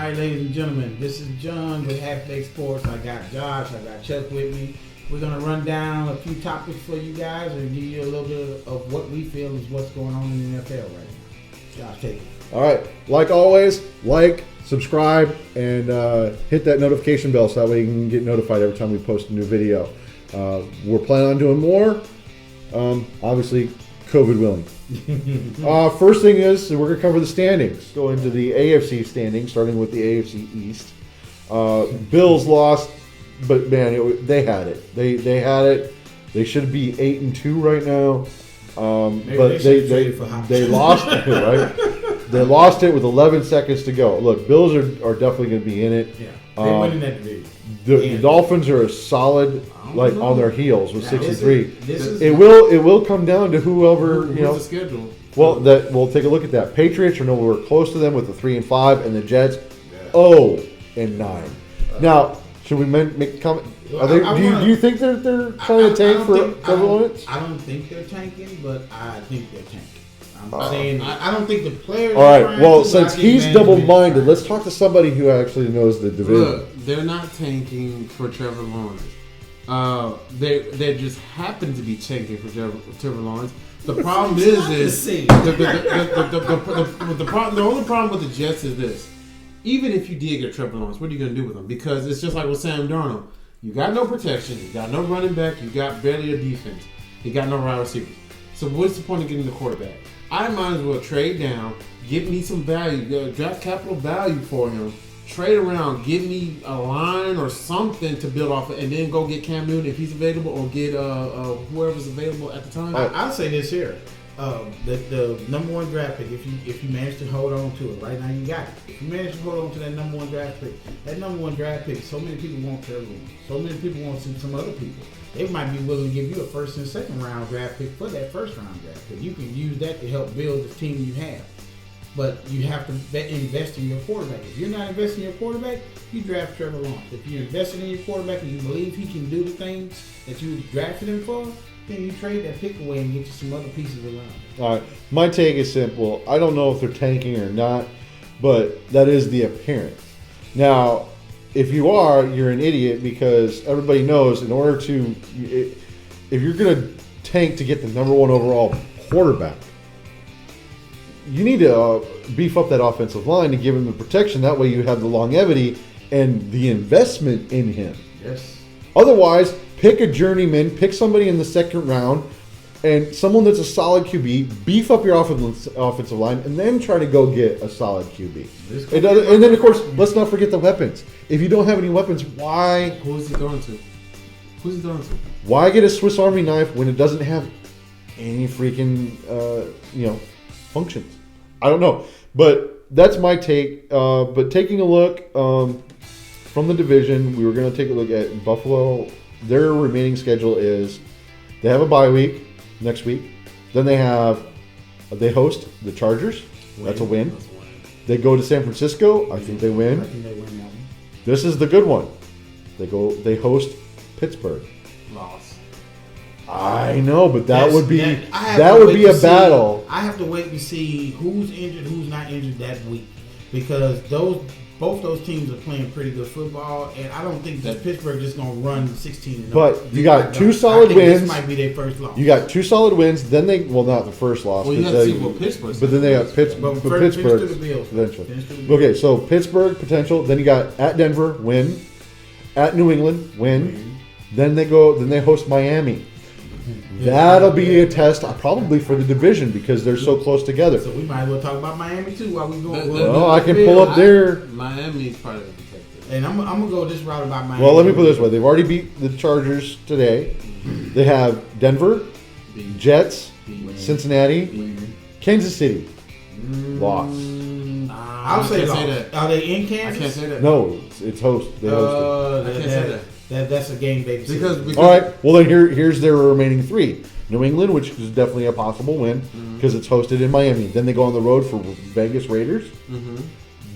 right, ladies and gentlemen, this is John with Halfback Sports. I got Josh, I got Chuck with me. We're going to run down a few topics for you guys and give you a little bit of what we feel is what's going on in the NFL right now. Josh, take it. All right. Like always, subscribe, and hit that notification bell so that way you can get notified every time we post a new video. We're planning on doing more. Obviously, COVID willing. First thing is we're going to cover the standings. Go into the AFC standings, starting with the AFC East. Bills lost, but man, they had it. They had it. They should be 8-2 right now. But they lost it, right? They lost it with 11 seconds to go. Look, Bills are definitely going to be in it. Yeah, they're winning that division. The Dolphins are a solid, on their heels with 6-3. It will come down to whoever the schedule. Well, we'll take a look at that. Patriots are nowhere close to them with the 3-5, and the Jets 0-9. Now, should we make a comment? Do you think they're trying to tank for Trevor Lawrence? I don't think they're tanking, but I think they're tanking. I'm saying I don't think the players. All right. Well, since he's double-minded, let's talk to somebody who actually knows the division. Look, they're not tanking for Trevor Lawrence. They just happen to be tanking for Trevor Lawrence. The problem the only problem with the Jets is this. Even if you did get Trevor Lawrence, what are you going to do with him? Because it's just like with Sam Darnold. You got no protection. You got no running back. You got barely a defense. You got no wide receivers. So what's the point of getting the quarterback? I might as well trade down, get me some value, draft capital value for him, trade around, get me a line or something to build off of, and then go get Cam Newton if he's available, or get whoever's available at the time. I'll say this here. The number one draft pick, if you manage to hold on to it, right now you got it. If you manage to hold on to that number one draft pick, so many people want Trevor Lawrence. So many people want some other people. They might be willing to give you a first and second round draft pick for that first round draft pick. You can use that to help build the team you have. But you have to invest in your quarterback. If you're not investing in your quarterback, you draft Trevor Lawrence. If you're investing in your quarterback and you believe he can do the things that you drafted him for, then you trade that pick away and get you some other pieces around. All right. My take is simple. I don't know if they're tanking or not, but that is the appearance. Now, if you are, you're an idiot, because everybody knows in order to, if you're going to tank to get the number one overall quarterback, you need to beef up that offensive line to give him the protection. That way you have the longevity and the investment in him. Yes. Otherwise, pick a journeyman, pick somebody in the second round, and someone that's a solid QB, beef up your offensive line, and then try to go get a solid QB. And then, of course, let's not forget the weapons. If you don't have any weapons, why? Who's he throwing to? Why get a Swiss Army knife when it doesn't have any freaking, functions? I don't know. But that's my take. But taking a look from the division, we were going to take a look at Buffalo. Their remaining schedule is they have a bye week next week. Then they host the Chargers. That's a win. They go to San Francisco. I think they win. I think they win that one. This is the good one. They host Pittsburgh. Loss. I know, but that would be a battle. I have to wait and see who's injured, who's not injured that week, because both those teams are playing pretty good football, and I don't think that Pittsburgh just going to run 16-0. But you got two solid wins. This might be their first loss. You got two solid wins. Then not the first loss. Well, you have to see what Pittsburgh. But then they got Pittsburgh potential. Okay, so Pittsburgh potential. Then you got at Denver, win. At New England, win. Then they host Miami. That'll be a test, probably for the division, because they're so close together. So we might as well talk about Miami too while we go. Well, I can pull up there. Miami's part of the detective. And I'm gonna go this route about Miami. Well, let me put it this way: they've already beat the Chargers today. They have Denver, Jets, Cincinnati, Kansas City. Loss. I'll say that. Are they in Kansas? I can't say that. No, it's host. They hosted. I can't say that. That's a game they because all right. Well, then here's their remaining three. New England, which is definitely a possible win because it's hosted in Miami. Then they go on the road for Vegas Raiders.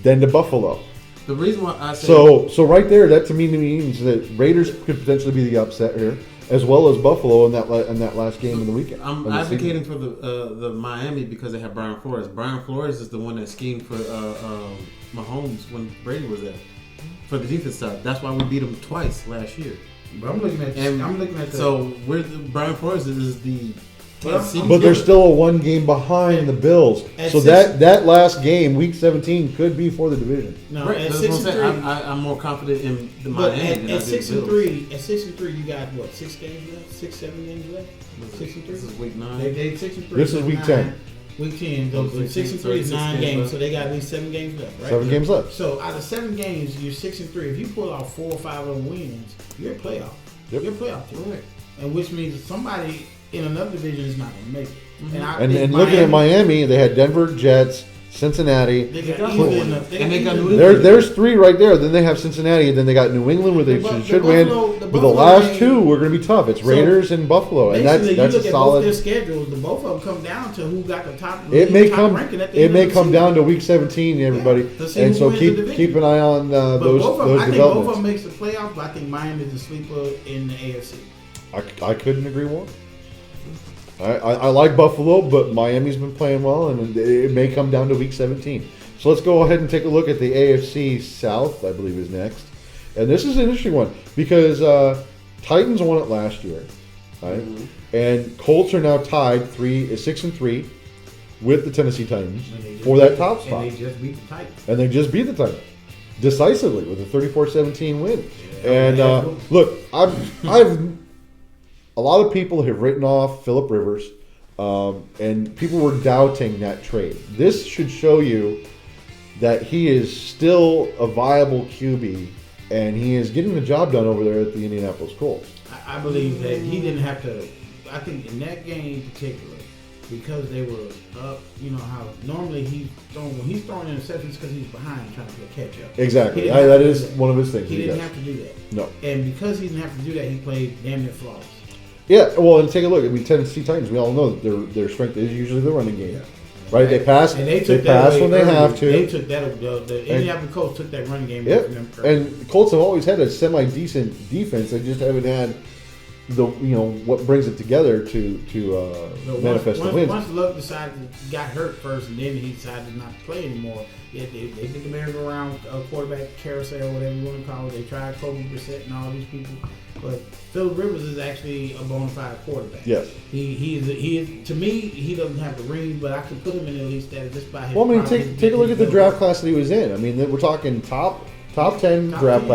Then to Buffalo. The reason why I say so right there, that to me means that Raiders could potentially be the upset here, as well as Buffalo in that last game of the weekend. I'm advocating for the Miami because they have Brian Flores. Brian Flores is the one that schemed for Mahomes when Brady was there for the defense side. That's why we beat him twice last year. But I'm looking at. So Brian Flores is the. But they're still a 1 game behind the Bills. So that last game, Week 17, could be for the division. No, right, at that's 6 what I'm and saying. 3. I'm more confident in the But Miami. at 6 and 3, you got what? 6 games left? 6, 7 games left? 6 and 3. This is Week 9. They 6 and 3. This is Week 10. Week 10. So 6 and 3 is 9 games. So they got at least 7 games left, right? 7 games left. So out of 7 games, you're 6 and 3. If you pull out 4 or 5 of them wins, you're a playoff. Yep. You're a playoff team. Right. And which means somebody in another division is not going to make it. Mm-hmm. And looking at Miami, they had Denver, Jets, Cincinnati. They got There's 3 right there. Then they have Cincinnati, and then they got New England, where they should win. But the last 2 were going to be tough. It's Raiders and Buffalo, and that's look a solid. Both their schedules, both of them come down to who got the top. It may come. Ranking at the It end may of the come season. down to Week 17, everybody, and so keep an eye on those I think both of developments. them makes the playoffs, but I think Miami is the sleeper in the AFC. I couldn't agree more. I like Buffalo, but Miami's been playing well, and it may come down to Week 17. So let's go ahead and take a look at the AFC South, I believe is next. And this is an interesting one because Titans won it last year, right? Mm-hmm. And Colts are now tied 6 and 3 with the Tennessee Titans for that top spot. And they just beat the Titans. And they just beat the Titans decisively with a 34-17 win. Yeah, and look, I've a lot of people have written off Phillip Rivers, and people were doubting that trade. This should show you that he is still a viable QB, and he is getting the job done over there at the Indianapolis Colts. I believe that he didn't have to. I think in that game in particular, because they were up, you know how normally when he's throwing interceptions because he's behind trying to play catch up. Exactly, that is one of his things. He didn't have to do that. No, and because he didn't have to do that, he played damn near flawless. Yeah, well, and take a look. I mean, Tennessee Titans. We all know that their strength is usually the running game, right? They pass. And they pass when they have to. They took that. The Indianapolis Colts took that running game. Yep. And the Colts have always had a semi-decent defense. They just haven't had what brings it together to manifest the wins. Once Luck got hurt first, and then he decided not to play anymore. They did the merry-go-round quarterback carousel, whatever you want to call it. They tried Kobe Brissett and all these people, but Phillip Rivers is actually a bona fide quarterback. Yes, he is. To me, he doesn't have the ring, but I can put him in the elite status just by his. Well, I mean, take a look at the draft class that he was in. I mean, we're talking top 10 draft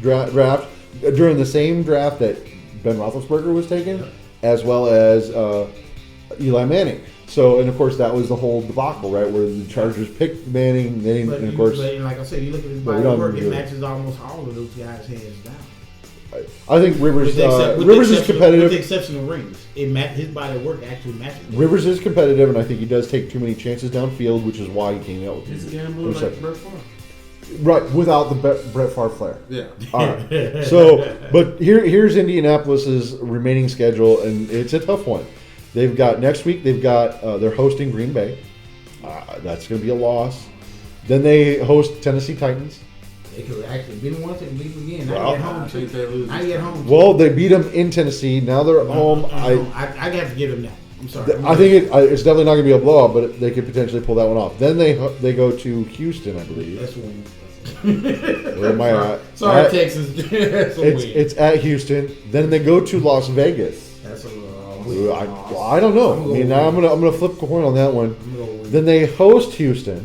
draft during the same draft that Ben Roethlisberger was taken, as well as Eli Manning. So, and of course, that was the whole debacle, right, where the Chargers picked Manning, and of course, but like I said, you look at his body work; it matches almost all of those guys' hands down. I think Rivers is competitive. With the exception of rings, his body of work actually matches. Rivers is competitive, and I think he does take too many chances downfield, which is why he came out with He's a gambler like Brett Favre. Right, without the Brett Favre flair. Yeah. All right. So, but here's Indianapolis's remaining schedule, and it's a tough one. They've got next week. They're hosting Green Bay. That's going to be a loss. Then they host Tennessee Titans. They could actually beat them once and beat them again. Now get home. Well, they beat them in Tennessee. Now they're at home. I have to give them that. I'm sorry. I think it's definitely not going to be a blowout, but they could potentially pull that one off. Then they go to Houston, I believe. That's one. Where am I at? Sorry, Texas. It's at Houston. Then they go to Las Vegas. That's I don't know. I mean, I'm gonna flip the coin on that one. Then they host Houston.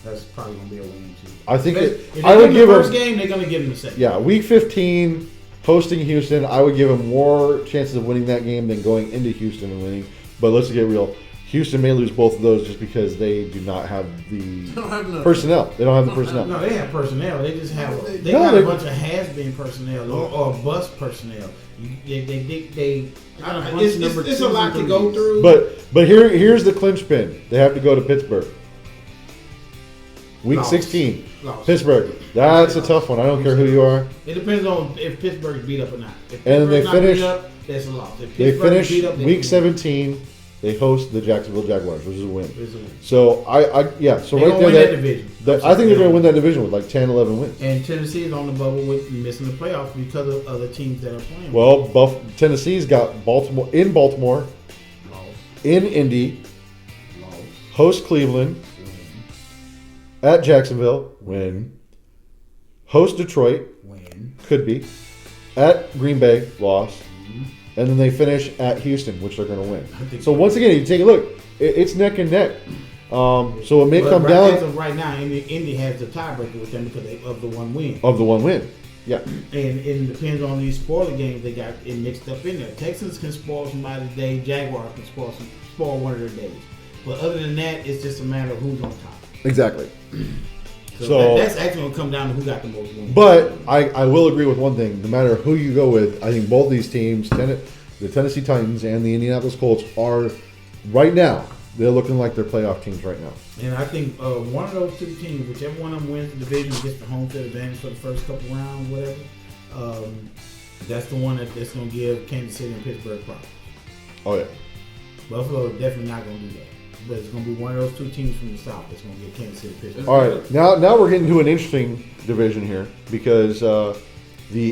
That's probably gonna be a win too. I think if I would give them the first game, they're gonna give them the second. Yeah, Week 15, hosting Houston. I would give them more chances of winning that game than going into Houston and winning. But let's get real. Houston may lose both of those just because they do not have the personnel. They don't have the personnel. No, they have personnel. They just have a bunch of has-been personnel or bust personnel. It's a lot to go through. But here's the clinch-pin. They have to go to Pittsburgh. Week 16. Pittsburgh. That's a tough one. I don't care who you are. It depends on if Pittsburgh's beat up or not. And they finish. Beat up, that's a loss. They finish Week 17 They host the Jacksonville Jaguars, which is a win. It's a win. So, so They right gonna there, win that division. I think they're going to win that division with like 10, 11 wins. And Tennessee is on the bubble with missing the playoffs because of other teams that are playing. Well, Tennessee's got Baltimore, lost, in Indy, lost, host Cleveland, at Jacksonville, win, host Detroit, win, could be, at Green Bay, loss, and then they finish at Houston, which they're going to win. So once again, you take a look, it's neck and neck. So it may come down as of right now. Indy has the tiebreaker with them because of the one win. Of the one win, yeah. And it depends on these spoiler games they got it mixed up in there. Texans can spoil somebody's day. Jaguars can spoil one of their days. But other than that, it's just a matter of who's on top. Exactly. So that's actually going to come down to who got the most wins. But I will agree with one thing. No matter who you go with, I think both these teams, the Tennessee Titans and the Indianapolis Colts, are right now, they're looking like they're playoff teams right now. And I think one of those two teams, whichever one of them wins the division, gets the home field advantage for the first couple rounds, whatever, that's the one that's going to give Kansas City and Pittsburgh problems. Oh, yeah. Buffalo is definitely not going to do that. But it's going to be one of those two teams from the South that's going to get Kansas City, Pittsburgh. All right, now we're getting to an interesting division here because the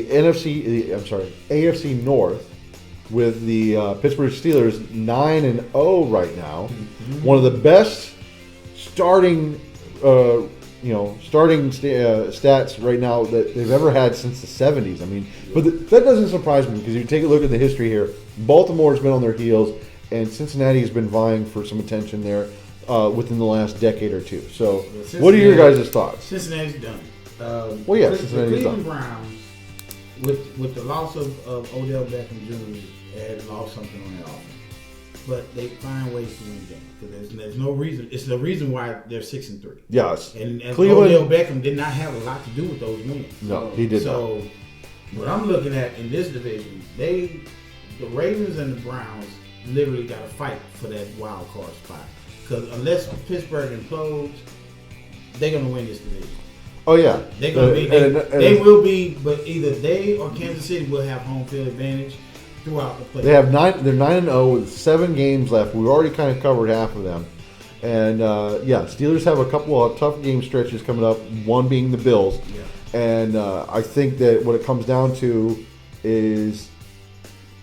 AFC North with the Pittsburgh Steelers 9-0 right now, one of the best starting stats right now that they've ever had since the 70s. I mean, but that doesn't surprise me because you take a look at the history here. Baltimore's been on their heels, and Cincinnati has been vying for some attention there within the last decade or two. So, what are your guys' thoughts? Cincinnati's done. Cincinnati's the Cleveland done. Browns, with the loss of Odell Beckham Jr., had lost something on their offense. But they find ways to win games because there's no reason. It's the reason why they're 6-3. Yes, and Cleveland, Odell Beckham did not have a lot to do with those wins. No, he did not. So, what I'm looking at in this division, the Ravens and the Browns literally got to fight for that wild card spot. Because unless Pittsburgh implodes, they're going to win this division. Oh yeah, They're going to be. They will be, but either they or Kansas City will have home field advantage throughout the playoffs. They have They're 9-0 with 7 games left. We've already kind of covered half of them, and Steelers have a couple of tough game stretches coming up. One being the Bills, and I think that what it comes down to is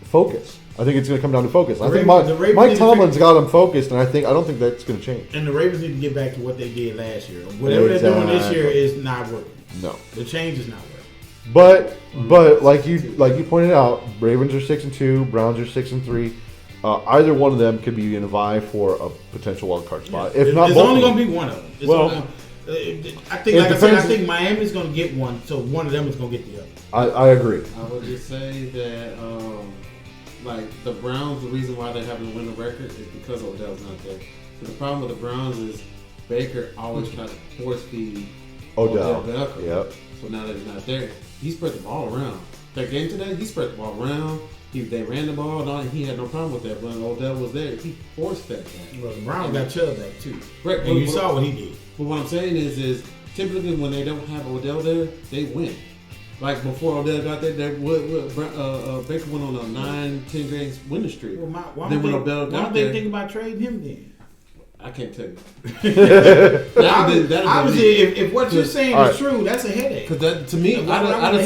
focus. I think it's going to come down to focus. I think Mike Tomlin's got them focused, and I don't think that's going to change. And the Ravens need to get back to what they did last year. Whatever they're doing this year is not working. No, the change is not working. But like you pointed out, Ravens are 6-2, Browns are 6-3. Either one of them could be in a vie for a potential wild card spot. If not, it's only going to be one of them. I think Miami's going to get one, so one of them is going to get the other. I agree. I would just say that. Like the Browns, the reason why they haven't won the record is because Odell's not there. So the problem with the Browns is Baker always tries to force feed Odell Beckham. Yep. So now that he's not there, he spread the ball around. That game today, he spread the ball around. They ran the ball, and he had no problem with that. When Odell was there, he forced that back. Well, the Browns got Chubb back too. Right, and you saw what he did. But what I'm saying is typically when they don't have Odell there, they win. Like before Odell got there, Baker went on a 9-10 games winning streak. Well, why don't they think about trading him then? I can't tell you. Obviously, if what you're saying is true, that's a headache. Because to me, I'd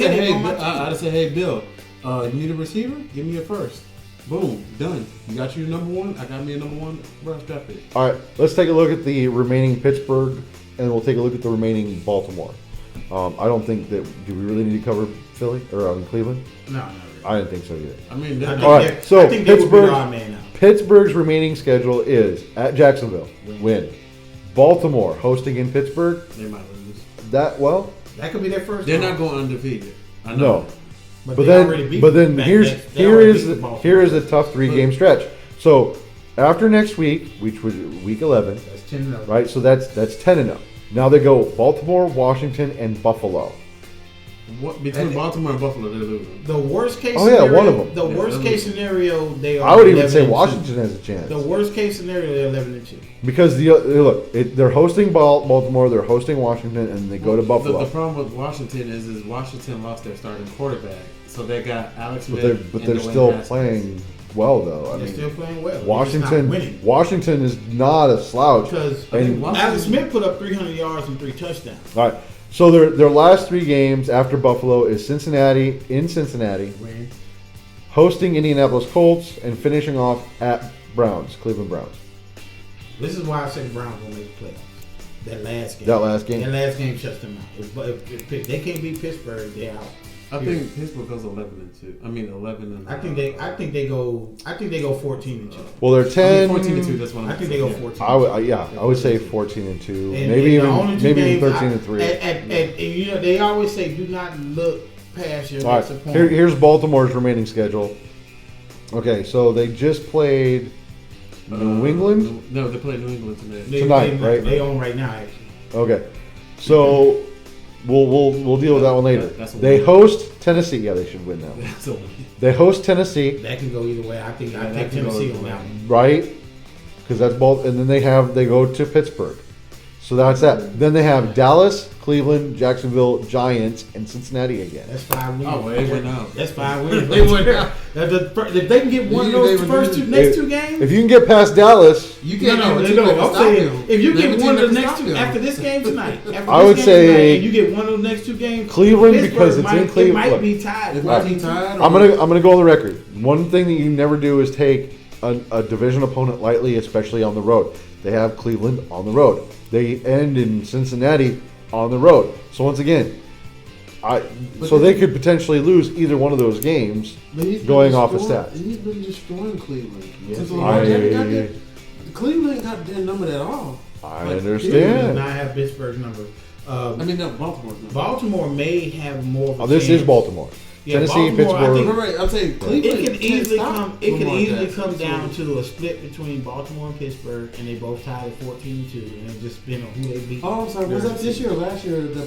say, hey, Bill, you need a receiver? Give me a first. Boom, done. You got your number one. I got me a number one. Draft pick. All right, let's take a look at the remaining Pittsburgh, and we'll take a look at the remaining Baltimore. I don't think that. Do we really need to cover Philly or Cleveland? No, not really. I didn't think so either. I mean, all right. So I think Pittsburgh's remaining schedule is at Jacksonville, win. Baltimore hosting in Pittsburgh. They might lose. That could be their first. They're not going undefeated. I No. know. But then here is the tough 3-game stretch. So after next week, which was week 11, that's 10-0. Right? So that's 10-0. Now they go Baltimore, Washington, and Buffalo. Between Baltimore and Buffalo, they're losing. The worst case scenario. One of them. The worst case scenario, they are. I would even say Washington has a chance. The worst case scenario, they're 11-2. Because they're hosting Baltimore, they're hosting Washington, and they go to Buffalo. The problem with Washington is Washington lost their starting quarterback, so they got Alex Smith. But they're still playing well, though. I They're mean, still playing well. They're just not winning. Washington is not a slouch. Because And- Alex Smith put up 300 yards and 3 touchdowns. All right. So their last 3 games after Buffalo is Cincinnati, Win. hosting Indianapolis Colts, and finishing off at Cleveland Browns. This is why I said the Browns will make the playoffs. That last game. That last game. Shuts them out. If they can't beat Pittsburgh, they're out. I think Pittsburgh goes 11-2. I mean 11. I think they go 14-2. Well, they're 10. 14-2. That's what I think they go 14. I would say 14-2, And maybe the only two even games 13-3. And you know they always say do not look past your All next right. opponent. Here's Baltimore's remaining schedule. Okay, so they just played New England. No, they play New England tonight. Tonight, right? They own right now. Actually. Okay, so we'll deal with that one later. That's a They win. host Tennessee. Yeah, they should win now. That's a win. They host Tennessee, That can go either way. I think I that take can go Tennessee either on way. that one. right? Because that's both, and then they go to Pittsburgh. So that's that. Then they have Dallas, Cleveland, Jacksonville, Giants, and Cincinnati again. That's 5 wins. Oh, well, they went out. That's 5 wins. They went out. If they can get one of those next two games. If you can get past Dallas, You No, can't no, name a team no. that can I'm stop saying him. if you Name a get team one that of the can next stop two him. after this game tonight, I would say and you get one of the next 2 games. Cleveland, Pittsburgh because it's in Cleveland. It might Look, be tied. It might be tied. I'm gonna go on the record. One thing that you never do is take a division opponent lightly, especially on the road. They have Cleveland on the road. They end in Cincinnati on the road. So once again, they could potentially lose either one of those games But he's been going off of destroying- stats. He's been destroying Cleveland. Yes, Since he Lamar has. Jackson got there, Cleveland ain't got their number at all. I Like, Does understand. not have Pittsburgh's number. I mean, no, Baltimore's number. Baltimore may have more of a This chance. is Baltimore. Yeah, Tennessee, Baltimore, I Pittsburgh. think- Right, I'm saying Cleveland It can can't easily stop come. It can Lamar easily Jackson. come down So- to a split between Baltimore and Pittsburgh, and they both tied at 14-2, and it just depends on who they beat. Oh, I'm sorry. Was that this year or last year? Remember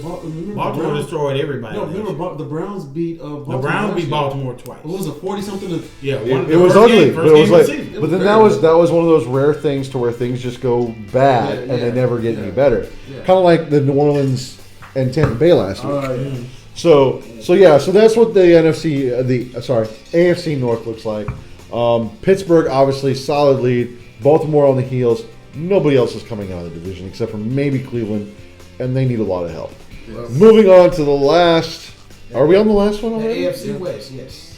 Baltimore Browns? destroyed everybody. No, last year. remember the Browns beat Baltimore. The Browns last beat year. Baltimore twice. What was it, 40-something? Yeah, It was ugly, but it was like, It but was then very that was one of those rare things to where things just go bad Yeah, and they yeah, never get any yeah. better. Yeah. Kind of like the New Orleans and Tampa Bay last week. Yeah. So that's what the AFC North looks like. Pittsburgh obviously solid lead. Baltimore on the heels. Nobody else is coming out of the division except for maybe Cleveland, and they need a lot of help. Yes. Moving on to the last. Are we on the last one The already? AFC West, yes.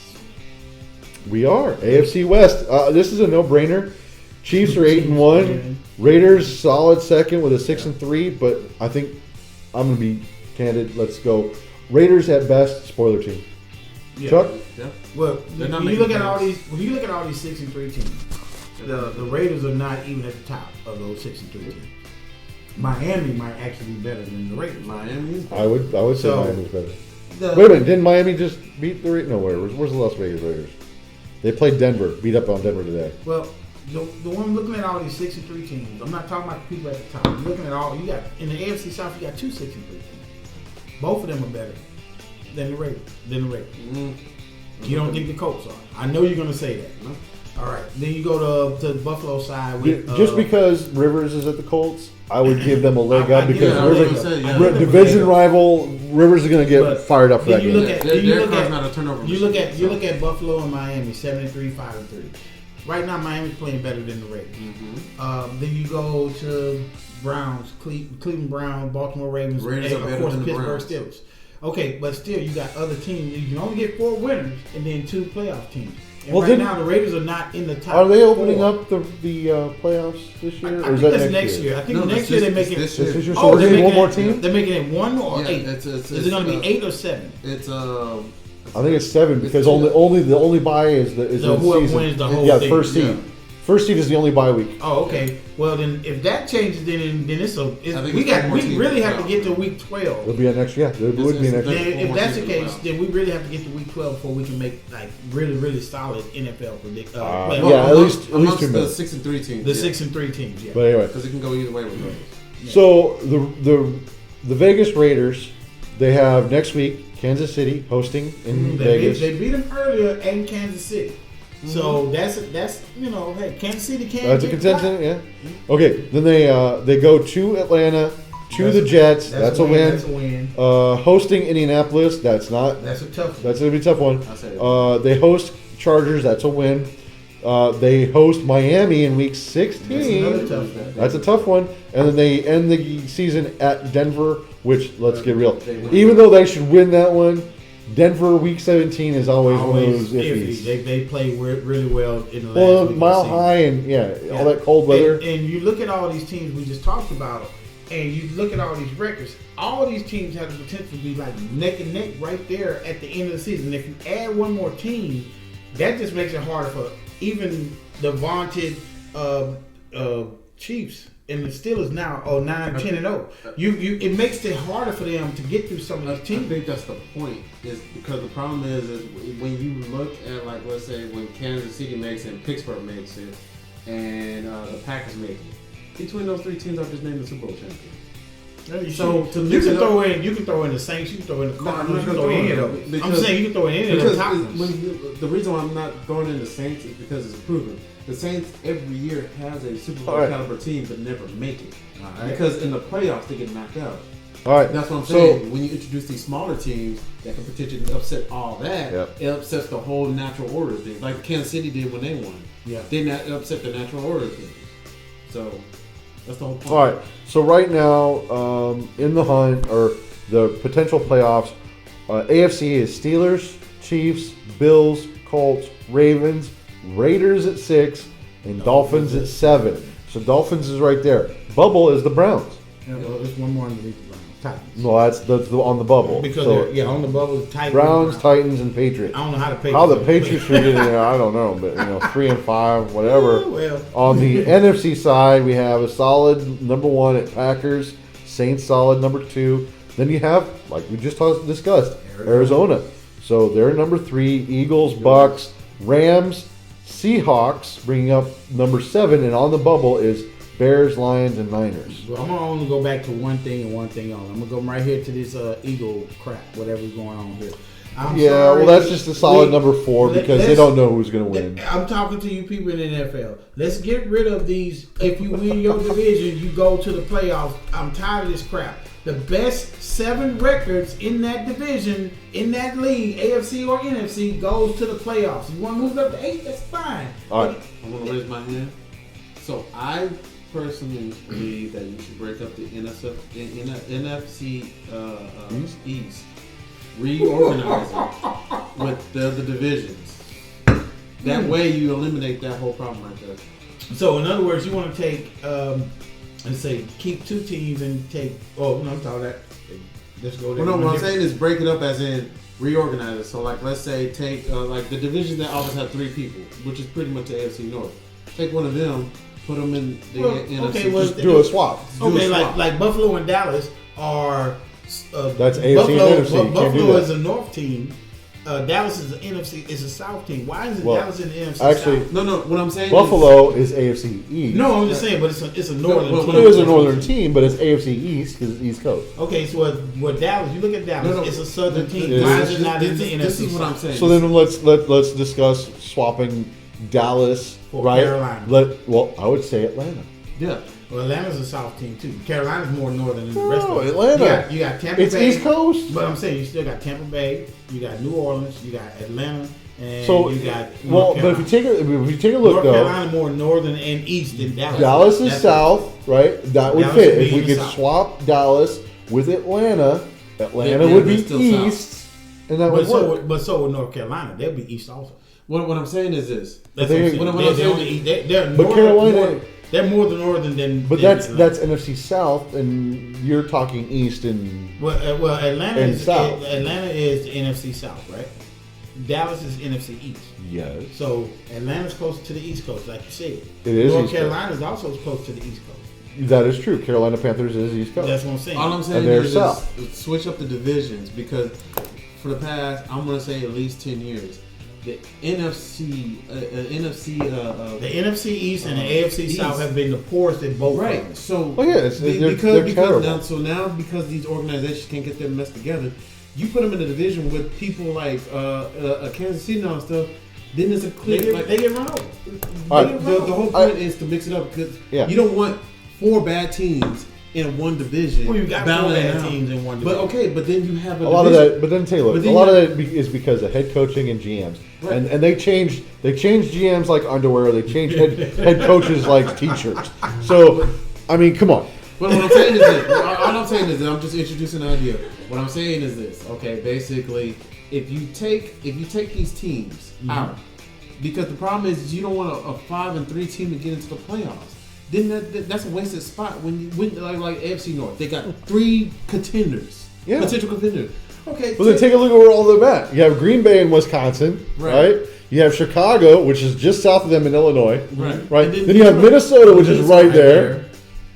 We are AFC West. This is a no-brainer. Chiefs are 8-1. Raiders solid second with a 6-3. But I think I'm gonna be candid. Let's go. Raiders at best. Spoiler team. Yeah. Chuck. Yeah. Well, They're not when you making look at all playoffs. these, when you look at all these 6-3 teams, the Raiders are not even at the top of those 6-3 teams. Miami might actually be better than the Raiders. Miami. I would say So- Miami's better. The- Wait a minute. Didn't Miami just beat the Raiders? No, where's the Las Vegas Raiders? They played Denver. Beat up on Denver today. Well, the one looking at all these 6-3 teams, I'm not talking about the people at the top. I'm looking at all you got in the AFC South. You got 2 6-3 teams. Both of them are better than the Raiders. You don't think the Colts are? I know you're going to say that. No. All right. Then you go to the Buffalo side. With, Just because Rivers is at the Colts, I would give them a leg I up give because them a leg Rivers, up. Yeah, I give them a division leg up. rival, Rivers is going to get But fired up for then that you game. look at- Derek Carr's not a turnover. You look at Buffalo and Miami, 7-3, 5-3. Right now, Miami's playing better than the Raiders. Then you go to Browns, Cleveland Browns, Baltimore Ravens, Raiders and are of better course than the Pittsburgh Browns. Steelers. Okay, but still, you got other teams. You can only get 4 winners and then 2 playoff teams. And Well, right then- now, the Raiders are not in the top. Are they opening 4. up the playoffs this I year, or think is that that's next year? I think No, next year they're making. this This year. year, so Oh, we're they're getting one making more it- team. They're making it 1 or Yeah, 8. it's Is it going to be 8 or 7? It's I think it's 7 because the only bye is the whoever season. wins the whole yeah, thing. first seed. Yeah. First seed is the only bye week. Oh, okay. Well, then if that changes, then it's I think we it's one more we team really to have to go. get to week 12. It'll be a next. Yeah, it would be next. it's- year. Then, One if more that's the team to case, go. then we really have to get to week 12 before we can make like really solid NFL predict. Play. yeah, at least 2 amongst the minutes. 6-3 teams. The 6-3 teams. Yeah. But anyway, because it can go either way with those. so the Vegas Raiders, they have next week Kansas City hosting in Vegas. They beat them earlier in Kansas City. So that's hey, Kansas City can't. That's a get contention, yeah. Okay, then they go to Atlanta, to the Jets. That's a win. That's a win. Hosting Indianapolis. That's not. That's a tough one. That's gonna be a tough one. I'll say that. They host Chargers. That's a win. They host Miami in week 16. That's another tough one. That's a tough one. And then they end the season at Denver, which, let's get real, even though they should win that one, Denver week 17 is always one of those iffies. They play really well in the last Well, week mile of the season. high and all that cold weather. And you look at all these teams we just talked about, and you look at all these records. All these teams have the potential to be like neck and neck right there at the end of the season. If you add one more team, that just makes it harder for even the vaunted Chiefs and the Steelers now 9-10-0. It makes it harder for them to get through some of these teams. I think that's the point. Is because the problem is when you look at, like, let's say when Kansas City makes it and Pittsburgh makes it and the Packers make it. Between those three teams, I've just named the Super Bowl champion. So you can throw in the Saints, you can throw in the Cardinals, you can throw in any of them. I'm saying you can throw in any of the top ones. The reason why I'm not throwing in the Saints is because it's proven. The Saints every year has a Super Bowl caliber team but never make it. Because in the playoffs they get knocked out. All right. That's what I'm saying. When you introduce these smaller teams that can potentially upset all that, it upsets the whole natural order of things. Like Kansas City did when they won. Yeah. They upset the natural order of things. So that's the whole point. All right. So right now, in the hunt or the potential playoffs, AFC is Steelers, Chiefs, Bills, Colts, Ravens, Raiders at 6, and Dolphins at 7. So Dolphins is right there. Bubble is the Browns. Yeah, well, there's one more underneath the Browns. Titans. No, that's on the bubble. Because on the bubble, Titans. Browns, Titans, and Patriots. I don't know how the Patriots are getting there. I don't know, but 3-5, whatever. Well. On the NFC side, we have a solid number 1 at Packers, Saints solid number 2. Then you have, like we just discussed, Arizona. So they're number 3. Eagles, Bucks, Rams, Seahawks, bringing up number 7, and on the bubble is Bears, Lions, and Niners. Well, I'm gonna only go back to one thing and one thing only. I'm gonna go right here to this Eagle crap, whatever's going on here. Well, that's just a solid number 4 because they don't know who's going to win. I'm talking to you people in the NFL. Let's get rid of these. If you win your division, you go to the playoffs. I'm tired of this crap. The best 7 records in that division, in that league, AFC or NFC, goes to the playoffs. You want to move it up to 8? That's fine. All right. I'm going to raise my hand. So I personally believe that you should break up the NFC East. Reorganize it with the other divisions. That way you eliminate that whole problem right there. So in other words, you want to take and say keep 2 teams and take. Oh no, I'm talking that. Let's go there. Well, no, what I'm saying is break it up as in reorganize it. So like let's say take like the division that always have 3 people, which is pretty much the AFC North. Take one of them, put them in the NFC. Just do a swap. Like Buffalo and Dallas are. That's AFC and NFC. Buffalo is a North team. Dallas is an NFC. Is a South team. Why is Dallas in the NFC actually, South? No. What I'm saying Buffalo is AFC East. No, I'm just saying, but it's a northern team. It is a northern team, but it's AFC East because it's East Coast. Okay, so what Dallas? You look at Dallas. It's a southern team. Why is it not in the NFC? This is what I'm saying. So then let's discuss swapping Dallas for right. Carolina. I would say Atlanta. Yeah. Well, Atlanta's a South team too. Carolina's more northern than the rest of them. Atlanta. You got Tampa Bay. It's East Coast. But I'm saying you still got Tampa Bay. You got New Orleans. You got Atlanta. And you got but if you take a look, North Carolina more northern and east than Dallas. Dallas is south, right? That would Dallas fit. If we could swap Dallas with Atlanta would be east, and that would work. But so would North Carolina. They'll be east also. What I'm saying is this. They're Carolina. They're more than northern than. But that's NFC South, and you're talking East and Atlanta and is South. Atlanta is the NFC South, right? Dallas is NFC East. Yes. So Atlanta's close to the East Coast, like you said. It is. North Carolina is also close to the East Coast. That is true. Carolina Panthers is East Coast. That's what I'm saying. All I'm saying is switch up the divisions because for the past, I'm going to say at least 10 years. The NFC East and the AFC East. South have been the poorest in both. Right. So because these organizations can't get their mess together, you put them in a division with people like Kansas City and stuff. Then it's a clear. They get run over. The whole point is to mix it up because you don't want 4 bad teams in one division. Well, you got 4 battling bad out. teams in one But division. okay, but then you have A lot of that, but then Taylor, But a then lot you- of that is because of head coaching and GMs, Right. and they changed GMs like underwear. They changed head coaches like t-shirts. So, I mean, come on. But what I'm saying is this. All I'm saying is that I'm just introducing an idea. What I'm saying is this. Okay, basically, if you take these teams out, because the problem is you don't want a 5-3 team to get into the playoffs. Then that's a wasted spot. When like AFC North, they got 3 contenders, Yeah. potential contenders. Okay, Well, then take a look at where all of them at. You have Green Bay in Wisconsin, Right. right? You have Chicago, which is just south of them in Illinois, Right. right? And Then you have Minnesota, which is right there, there.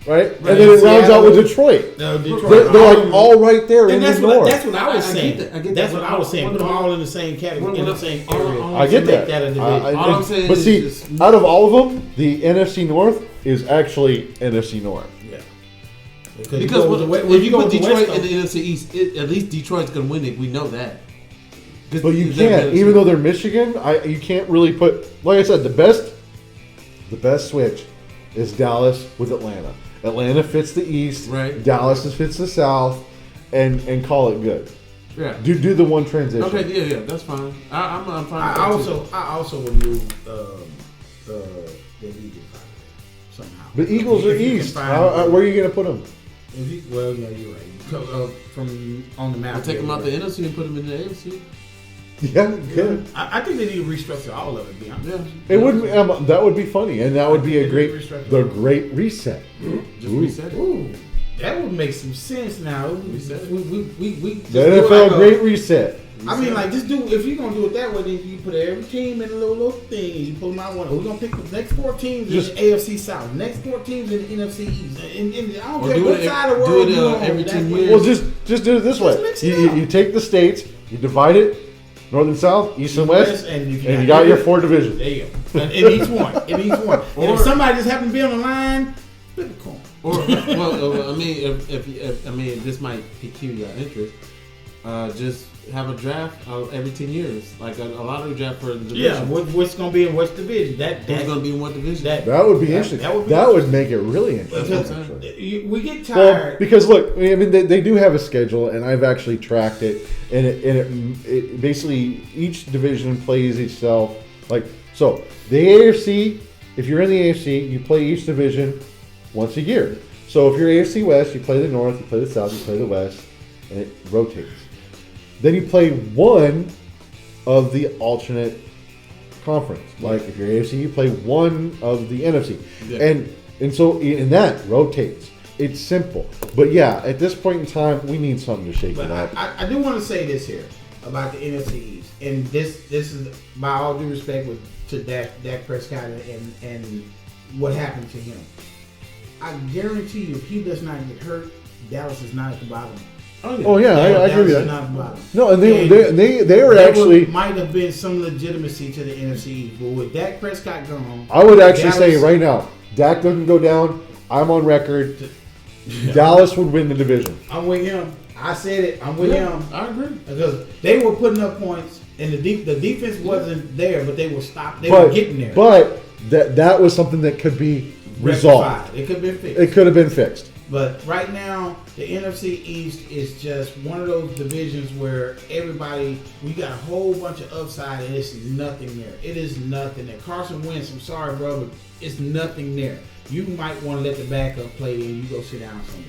right? Right. And then it rounds out with Seattle. Detroit. No, Detroit. They're like all right there in And the that's north. what I was I saying. get that. I get That's that. what I was saying. What- Put them all in the same category, in the same area. I get to make that. a division. All I'm saying but is see, just- out of all of them, the NFC North is actually NFC North. Yeah. Because if you put Detroit in in the NFC East, at least Detroit's going to win it. We know that. But you can't, even though they're Michigan, you can't really put. Like I said, the best switch is Dallas with Atlanta. Atlanta fits the East, Right. Dallas fits the South, and call it good. Yeah. Do the one transition. Okay. Yeah. That's fine. I'm fine. With I that too. also would move the Eagles out of there somehow. But Eagles are If you can East. find- Where are you going to put them? Well, yeah, you're right. From on the map. I'll take them out the yeah. NFC and put them in the AFC. Yeah, good. I think they need to restructure all of it. To be honest. Yeah. It would. That would be funny, and that would be a great, Restructure. the great reset. Just Ooh. reset it. Ooh, that would make some sense now. We just The do NFL like great reset. I mean, like, just do, if you're going to do it that way, then you put every team in a little thing, and you pull them out one. We're going to pick the next 4 teams Just- in the AFC South, next 4 teams in the NFC East. And I don't Or care do what it- side of the do world it, you're on. every That's 10 what- years. Well, just do it this way. mix it You, up. you take the states, you divide it, north and south, east and west, and if and you got your 4 divisions. There you go. And in each one. In each one. And if somebody just happens to be on the line, flip a coin. Or well, I mean, if this might pique your interest, just have a draft every 10 years, like a lottery draft for the division. Yeah, what's going to be in which division? Who's going to be in what division? That would be interesting. that would be That would make it really interesting. That's what I'm actually. We get Well, tired. because look, I mean, they do have a schedule, and I've actually tracked it, and it basically each division plays itself. Like, so the AFC, if you're in the AFC, you play each division once a year. So if you're AFC West, you play the North, you play the South, you play the West, and it rotates. Then you play one of the alternate conference. Like if you're AFC, you play one of the NFC, Yeah. and so in that rotates. It's simple, but yeah, at this point in time, we need something to shake But it up. I do want to say this here about the NFC East, and this is by all due respect to Dak Prescott and what happened to him. I guarantee you, if he does not get hurt, Dallas is not at the bottom. Oh yeah, I Dallas agree with is that. not at the bottom. No, and they are There actually. might have been some legitimacy to the NFC East, but with Dak Prescott gone, I would actually say Dallas- right now, Dak doesn't go down. I'm on record. Dallas would win the division. I'm with him. I said it. I'm with him. I agree. Because they were putting up points, and the defense wasn't there, but they were stopped. They were getting there. But that was something that could be resolved. Rectified. It could have been fixed. It could have been fixed. But right now, the NFC East is just one of those divisions where we got a whole bunch of upside, and it's nothing there. It is nothing there. Carson Wentz, I'm sorry, bro, but it's nothing there. You might want to let the backup play, and you go sit down somewhere.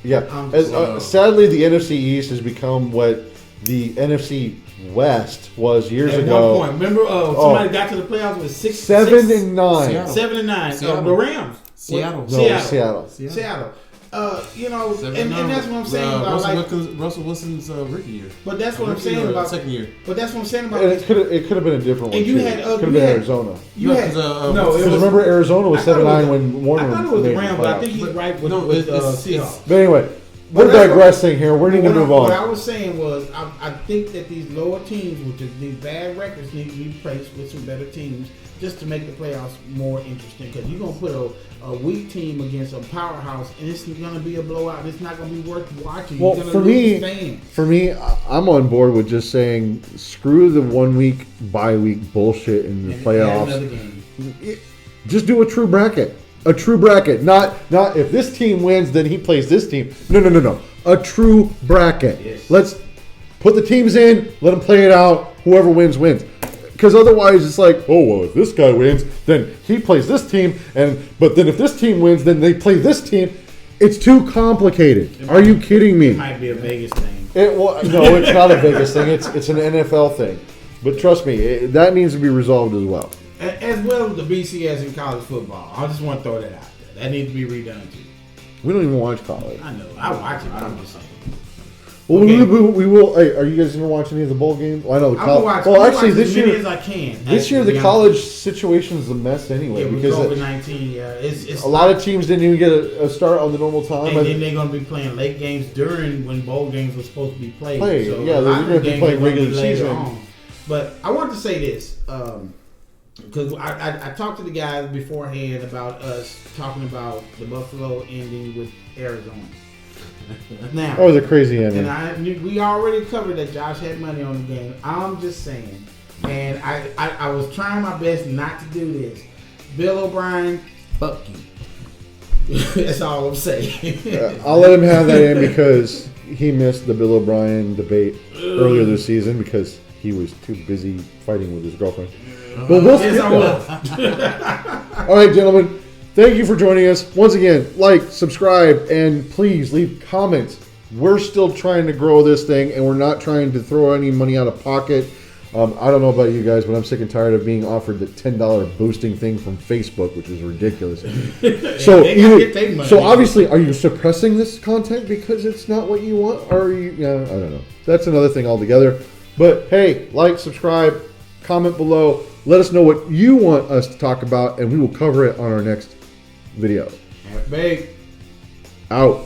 Yeah. Sadly, the NFC East has become what the NFC West was years At ago. one point, remember, somebody got to the playoffs with 7 and 9. Seattle. 7 and 9. Seattle. The Rams. Seattle. No, Seattle. Seattle. And that's what I'm saying about Russell Wilson's rookie year. But that's what I'm saying about second year. But that's what I'm saying about. And it could have been a different one. And you too. had, It could have you been had- Arizona. You No, had 'cause, no. It Because was, remember, Arizona was I thought it 7-9 was- when Warner I thought it was the made Rams, but I playoffs. think he's right with, No, with it's- Seahawks. But anyway, But we're that's digressing here. We need to move What I on. was saying was, I think that these lower teams with these bad records need to be replaced with some better teams just to make the playoffs more interesting. Because you're going to put a weak team against a powerhouse, and it's going to be a blowout. It's not going to be worth watching. Well, You're for gonna me, lose fans. I'm on board with just saying screw the 1 week bye week bullshit in the And add playoffs. another game. Just do a true bracket. A true bracket. Not if this team wins, then he plays this team. No. A true bracket. Yes. Let's put the teams in, let them play it out. Whoever wins, wins. Because otherwise it's like, oh, well, if this guy wins, then he plays this team. But then if this team wins, then they play this team. It's too complicated. Are you kidding me? It might be a Vegas thing. No, it's not a Vegas thing. It's an NFL thing. But trust me, that needs to be resolved as well. As well as the BCS in college football. I just want to throw that out there. That needs to be redone too. We don't even watch college. I know. I watch it, but I'm just saying. Well, Okay. we will. Hey, are you guys going to watch any of the bowl games? Well, I know the I'm gonna watch. college. Well, I'm gonna actually, watch this as many year, as I can. this year the college situation is a mess anyway with because COVID-19, it's a lot of teams didn't even get a start on the normal time. And then they're going to be playing late games during when bowl games were supposed to be played. So yeah, a lot they're of going to be games playing are gonna be regular later season. on. But I want to say this because I talked to the guys beforehand about us talking about the Buffalo ending with Arizona. Now, Oh, the crazy ending. and we already covered that Josh had money on the game. I'm just saying, and I was trying my best not to do this. Bill O'Brien, fuck you. That's all I'm saying. I'll let him have that in because he missed the Bill O'Brien debate earlier this season because he was too busy fighting with his girlfriend. But we'll skip that. All right, gentlemen. Thank you for joining us. Once again, like, subscribe, and please leave comments. We're still trying to grow this thing, and we're not trying to throw any money out of pocket. I don't know about you guys, but I'm sick and tired of being offered the $10 boosting thing from Facebook, which is ridiculous. So obviously, are you suppressing this content because it's not what you want? Or are you, I don't know. That's another thing altogether. But hey, like, subscribe, comment below. Let us know what you want us to talk about, and we will cover it on our next video. Big. Out.